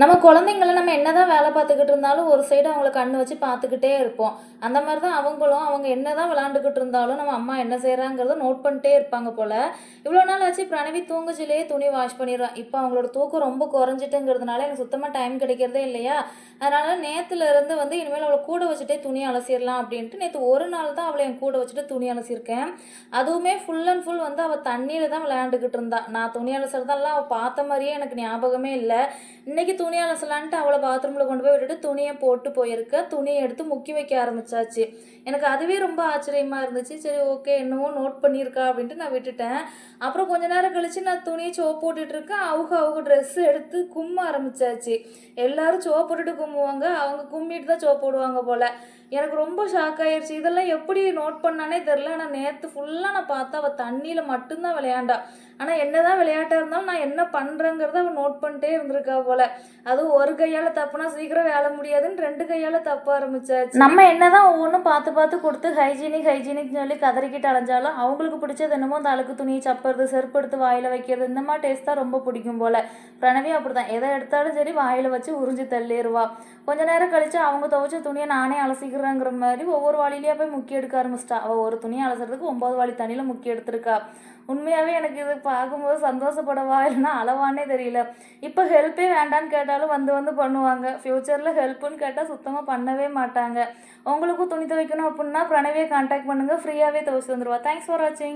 நம்ம குழந்தைங்கள நம்ம என்னதான் வேலை பார்த்துக்கிட்டு இருந்தாலும், ஒரு சைடு அவங்கள கண்ணு வச்சு பார்த்துக்கிட்டே இருப்போம். அந்த மாரி தான் அவங்களும், அவங்க என்னதான் விளையாண்டுக்கிட்டு இருந்தாலும், நம்ம அம்மா என்ன செய்றாங்கிறத நோட் பண்ணிட்டே இருப்பாங்க போல. இவ்வளோ நாள் ஆச்சு பிரணவி தூங்குச்சிலேயே துணி வாஷ் பண்ணிருவா. இப்போ அவங்களோட தூக்கம் ரொம்ப குறைஞ்சிட்டுங்கிறதுனால எனக்கு சுத்தமா டைம் கிடைக்கிறதே இல்லையா, அதனால நேத்துலருந்து வந்து இனிமேல் அவள கூட வச்சுட்டே துணி அலசிறலாம் அப்படின்ட்டு, நேத்து ஒரு நாள் தான் அவள என் கூட வச்சுட்டு துணி அலசியிருக்கேன். அதுவுமே ஃபுல் அண்ட் ஃபுல் வந்து அவ தண்ணீல தான் விளையாண்டுக்கிட்டு இருந்தா. நான் துணி அலசுறதெல்லாம் அவ பார்த்த மாரியே எனக்கு ஞாபகமே இல்ல. இன்னைக்கு துணி அலசலான்ட்டு அவளை பாத்ரூமில் கொண்டு போய் விட்டுட்டு துணியை போட்டு போயிருக்க, துணியை எடுத்து முக்கி வைக்க ஆரம்பிச்சாச்சு. எனக்கு அதுவே ரொம்ப ஆச்சரியமா இருந்துச்சு. சரி, ஓகே, என்னவோ நோட் பண்ணியிருக்கா அப்படின்ட்டு நான் விட்டுட்டேன். அப்புறம் கொஞ்ச நேரம் கழிச்சு நான் துணியை சோப் போட்டுட்டு இருக்கேன். அவங்க ட்ரெஸ் எடுத்து கும்ம ஆரம்பிச்சாச்சு. எல்லாரும் சோப் போட்டுட்டு கும்முவாங்க, அவங்க கும்மிட்டு தான் சோப் போடுவாங்க போல. எனக்கு ரொம்ப ஷாக் ஆயிருச்சு. இதெல்லாம் எப்படி நோட் பண்ணானே தெரில. ஆனால் நேற்று ஃபுல்லாக நான் பார்த்தா அவள் தண்ணியில் மட்டும்தான் விளையாண்டா. ஆனால் என்னதான் விளையாட்டாக இருந்தாலும் நான் என்ன பண்ணுறேங்கிறத அவள் நோட் பண்ணிட்டே இருந்திருக்கா போல. அதுவும் ஒரு கையால் தப்புனா சீக்கிரம் வேலை முடியாதுன்னு ரெண்டு கையால் தப்ப ஆரம்பிச்சாச்சு. நம்ம என்னதான் ஒவ்வொன்றும் பார்த்து பார்த்து கொடுத்து ஹைஜீனிக் சொல்லி கதறிக்கிட்டு அலைஞ்சாலும் அவங்களுக்கு பிடிச்சது என்னமோ அந்த அழுக்கு துணியை சப்புறது, செருப்பு எடுத்து வாயில் வைக்கிறது, இந்த மாதிரி டேஸ்ட் தான் ரொம்ப பிடிக்கும் போல. பிரணவி அப்படிதான், எதை எடுத்தாலும் சரி வாயில் வச்சு உறிஞ்சி தள்ளிடுவா. கொஞ்ச நேரம் கழிச்சு அவங்க துவைச்ச துணியை நானே அலசிக்கிறேங்கிற மாதிரி ஒவ்வொரு வாளிலேயே போய் முக்கி எடுக்க ஆரம்பிச்சிட்டா. அவள் ஒரு துணியை அலசுறதுக்கு 9 வாளி தண்ணியில் முக்கி எடுத்திருக்கா. உண்மையாகவே எனக்கு இது பார்க்கும்போது சந்தோஷப்படவா இல்லைன்னா அளவானே தெரியல. இப்போ ஹெல்ப்பே வேண்டான்னு கேட்டாலும் வந்து வந்து பண்ணுவாங்க. ஃப்யூச்சரில் ஹெல்ப்புன்னு கேட்டால் சுத்தமாக பண்ணவே மாட்டாங்க. உங்களுக்கும் துணி துவைக்கணும் அப்படின்னா பிரணவியை கான்டாக்ட் பண்ணுங்கள், ஃப்ரீயாகவே துவைச்சி வந்துடுவா. தேங்க்ஸ் ஃபார் வாட்சிங்.